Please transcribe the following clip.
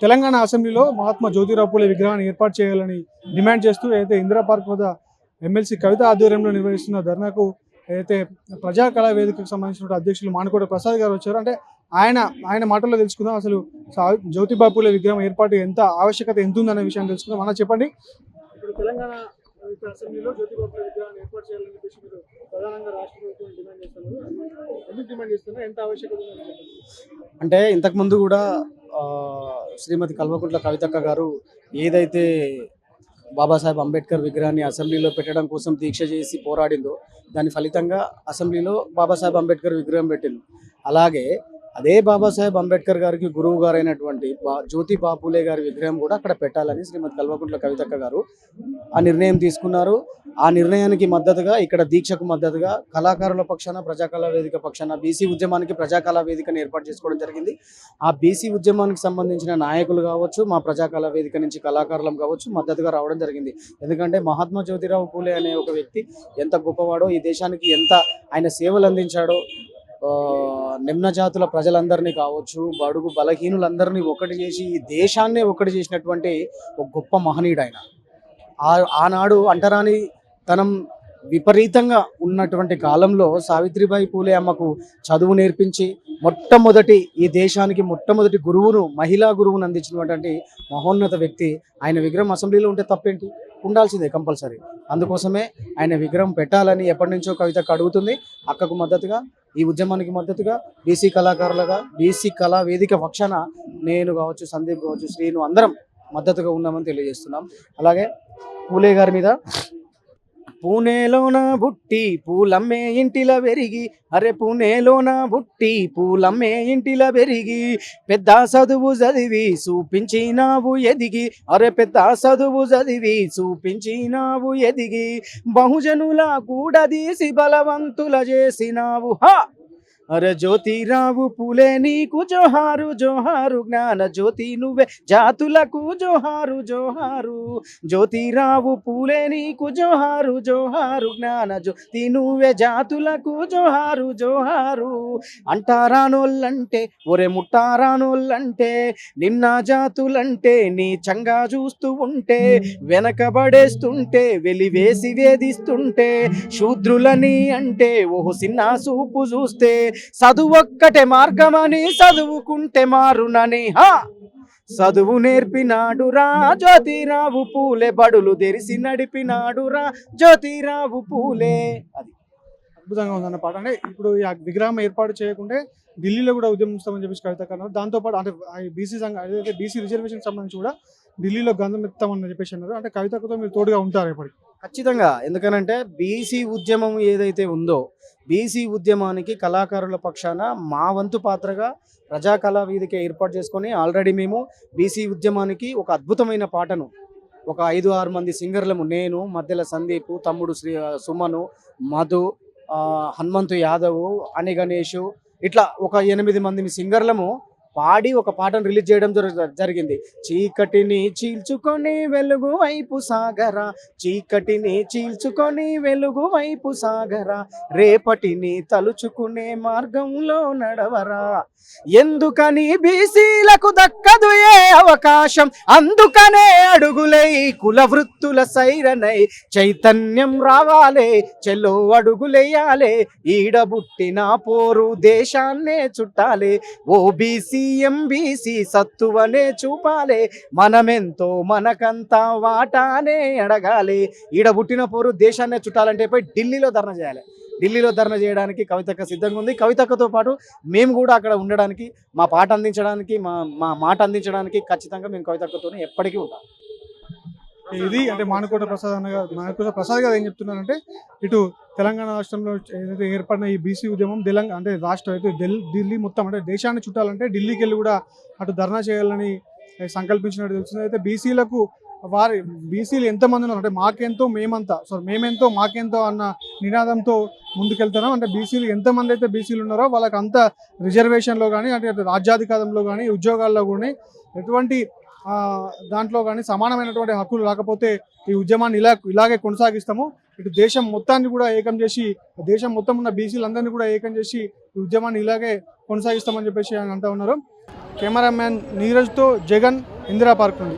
తెలంగాణ అసెంబ్లీలో మహాత్మా జ్యోతిరావు పూలే విగ్రహాన్ని ఏర్పాటు చేయాలని డిమాండ్ చేస్తూ అయితే ఇందిరా పార్క్ వద్ద ఎమ్మెల్సీ కవిత ఆధ్వర్యంలో నిర్వహిస్తున్న ధర్నాకు అయితే ప్రజా కళా వేదికకు సంబంధించిన అధ్యక్షులు మానుకోట ప్రసాద్ గారు వచ్చారు. అంటే ఆయన మాటల్లో తెలుసుకుందాం అసలు జ్యోతిబా పూలే విగ్రహం ఏర్పాటు ఎంత ఆవశ్యకత ఎంత ఉందనే విషయాన్ని తెలుసుకుందాం. అన్న చెప్పండి, ఇప్పుడు తెలంగాణ అసెంబ్లీలో జ్యోతిబా పూలే విగ్రహాన్ని ఏర్పాటు చేయాలని చెప్పేసి మీరు ప్రధానంగా రాష్ట్ర ప్రభుత్వం డిమాండ్ చేస్తున్నారు. ఎందుకు డిమాండ్ చేస్తున్నారు, ఎంత ఆవశ్యకత ఉందని? అంటే ఇంతకుముందు కూడా శ్రీమతి కల్వకుంట్ల కవితక్క గారు ఏదైతే బాబాసాహెబ్ అంబేద్కర్ విగ్రహాన్ని అసెంబ్లీలో పెట్టడం కోసం దీక్ష చేసి పోరాడిందో దాని ఫలితంగా అసెంబ్లీలో బాబాసాహెబ్ అంబేద్కర్ విగ్రహం పెట్టింది. అలాగే అదే బాబాసాహెబ్ అంబేద్కర్ గారికి గురువు గారైనటువంటి జ్యోతిబా పూలే గారి విగ్రహం కూడా అక్కడ పెట్టాలని శ్రీమతి కల్వకుంట్ల కవితక్క గారు ఆ నిర్ణయం తీసుకున్నారు. ఆ నిర్ణయానికి మద్దతుగా ఇక్కడ దీక్షకు మద్దతుగా కళాకారుల పక్షాన ప్రజాకళా వేదిక పక్షాన బీసీ ఉద్యమానికి ప్రజాకళా వేదికను ఏర్పాటు చేసుకోవడం జరిగింది. ఆ బీసీ ఉద్యమానికి సంబంధించిన నాయకులు కావచ్చు, మా ప్రజాకళా వేదిక నుంచి కళాకారులం కావచ్చు మద్దతుగా రావడం జరిగింది. ఎందుకంటే మహాత్మా జ్యోతిరావు పూలే అనే ఒక వ్యక్తి ఎంత గొప్పవాడో, ఈ దేశానికి ఎంత ఆయన సేవలు అందించాడో, నిమ్న జాతుల ప్రజలందరినీ కావచ్చు, బడుగు బలహీనులందరినీ ఒకటి చేసి ఈ దేశాన్నే ఒకటి చేసినటువంటి ఒక గొప్ప మహనీయుడు ఆయన. ఆనాడు అంటరాని తనం విపరీతంగా ఉన్నటువంటి కాలంలో సావిత్రిబాయి పూలే అమ్మకు చదువు నేర్పించి మొట్టమొదటి ఈ దేశానికి మొట్టమొదటి గురువును, మహిళా గురువును అందించినటువంటి మహోన్నత వ్యక్తి. ఆయన విగ్రహం అసెంబ్లీలో ఉంటే తప్పేంటి, ఉండాల్సిందే కంపల్సరీ. అందుకోసమే ఆయన విగ్రహం పెట్టాలని ఎప్పటి నుంచో కవితకు అడుగుతుంది. అక్కకు మద్దతుగా, ఈ ఉద్యమానికి మద్దతుగా బీసీ కళాకారులుగా బీసీ కళా వేదిక పక్షాన నేను కావచ్చు, సందీప్ కావచ్చు, శ్రీను అందరం మద్దతుగా ఉన్నామని తెలియజేస్తున్నాం. అలాగే పూలే గారి మీద పూణేలోన బుట్టి పూలమ్మే ఇంటిల పెరిగి, అరే పూణేలోన బుట్టి పూలమ్మే ఇంటిల పెరిగి, పెద్ద చదువు చదివి చూపించినావు ఎదిగి, అరే పెద్ద చదువు చదివి చూపించినావు ఎదిగి, బహుజనుల కూడదీసి బలవంతుల చేసినావు హా, అరే జ్యోతిరావు పూలే నీకు జోహారు జోహారు, జ్ఞాన జ్యోతి నువ్వే జాతులకు జోహారు జోహారు, జ్యోతిరావు పూలే నీకు జోహారు జోహారు, జ్ఞాన జ్యోతి నువ్వే జాతులకు జోహారు జోహారు. అంటారానోళ్ళంటే ఒరే ముట్టారానోళ్ళంటే, నిన్న జాతులంటే నీ చంగా చూస్తూ ఉంటే, వెనకబడేస్తుంటే వెలివేసి వేధిస్తుంటే, శూద్రులని అంటే ఓహో సిన్న సూపు చూస్తే, చదువొక్కటే మార్గమని చదువుకుంటే మారునని హా, చదువు నేర్పినాడురా జ్యోతిరావు పూలే, బడులు తెరిసి నడిపినాడురా జ్యోతిరావు పూలే. అది అద్భుతంగా ఉందన్న పాట. అంటే ఇప్పుడు ఈ విగ్రహం ఏర్పాటు చేయకుంటే ఢిల్లీలో కూడా ఉద్యమిస్తామని చెప్పేసి కవిత అన్నారు. దాంతోపాటు అంటే బీసీ సంఘం అదే బీసీ రిజర్వేషన్ సంబంధించి కూడా ఢిల్లీలో గంధం ఎత్తామని చెప్పేసి అన్నారు. అంటే కవితతో మీరు తోడుగా ఉంటారు ఇప్పటికి? ఖచ్చితంగా. ఎందుకనంటే బీసీ ఉద్యమం ఏదైతే ఉందో, బీసీ ఉద్యమానికి కళాకారుల పక్షాన మా వంతు పాత్రగా ప్రజా కళా వేదిక ఏర్పాటు చేసుకొని ఆల్రెడీ మేము బీసీ ఉద్యమానికి ఒక అద్భుతమైన పాటను ఒక 5-6 మంది సింగర్లము, నేను, మధ్యల సందీప్, తమ్ముడు సుమను, మధు, హనుమంతు యాదవ్, అని గణేష్, ఇట్లా ఒక 8 మంది సింగర్లము పాడి ఒక పాటను రిలీజ్ చేయడం జరిగింది. చీకటిని చీల్చుకొని వెలుగు వైపు సాగరా, చీకటిని చీల్చుకొని వెలుగు వైపు సాగరా, రేపటిని తలుచుకునే మార్గంలో నడవరా, ఎందుకని బీసీలకు దక్కదు ఏ అవకాశం, అందుకనే అడుగులై కుల వృత్తుల సైరనై చైతన్యం రావాలే, చెల్లో అడుగులేయాలే, ఈడబుట్టిన పోరు దేశాన్నే చుట్టాలే, ఓ బీసీ ఎంబీసీ సత్తువనే చూపాలే, మనమెంతో మనకంతా వాటానే అడగాలి, ఈడబుట్టిన పోరు దేశాన్నే చుట్టాలంటే పోయి ఢిల్లీలో ధర్నా చేయాలి. ఢిల్లీలో ధర్నా చేయడానికి కవితక్క సిద్ధంగా ఉంది. కవితక్కతో పాటు మేము కూడా అక్కడ ఉండడానికి, మా పాట అందించడానికి, మా మాట అందించడానికి ఖచ్చితంగా మేము కవితక్కతోనే ఎప్పటికీ ఉంటాం. ఇది అంటే మానుకోట ప్రసాద్ గారు ఏం చెప్తున్నారంటే, ఇటు తెలంగాణ రాష్ట్రంలో ఏదైతే ఏర్పడిన ఈ బీసీ ఉద్యమం అంటే రాష్ట్రం అయితే ఢిల్లీ మొత్తం అంటే దేశాన్ని చుట్టాలంటే ఢిల్లీకి వెళ్ళి కూడా అటు ధర్నా చేయాలని సంకల్పించినట్టు తెలుస్తుంది. అయితే బీసీలు ఎంతమంది ఉన్నారు అంటే మాకెంతో మేమంతా, మేమెంతో మాకెంతో అన్న నినాదంతో ముందుకెళ్తున్నాం. అంటే బీసీలు ఎంతమంది అయితే బీసీలు ఉన్నారో వాళ్ళకి అంత రిజర్వేషన్లో కానీ, అంటే రాజ్యాధికారంలో కానీ, ఉద్యోగాల్లో కానీ, ఎటువంటి దాంట్లో కానీ సమానమైనటువంటి హక్కులు రాకపోతే ఈ ఉద్యమాన్ని ఇలాగే కొనసాగిస్తాము. ఇటు దేశం మొత్తాన్ని కూడా ఏకం చేసి, దేశం మొత్తం ఉన్న బీసీలందరినీ కూడా ఏకం చేసి ఈ ఉద్యమాన్ని ఇలాగే కొనసాగిస్తామని చెప్పేసి ఆయన అంటూ ఉన్నారు. కెమెరామ్యాన్ నీరజ్తో జగన్, ఇందిరా పార్క్ నుండి.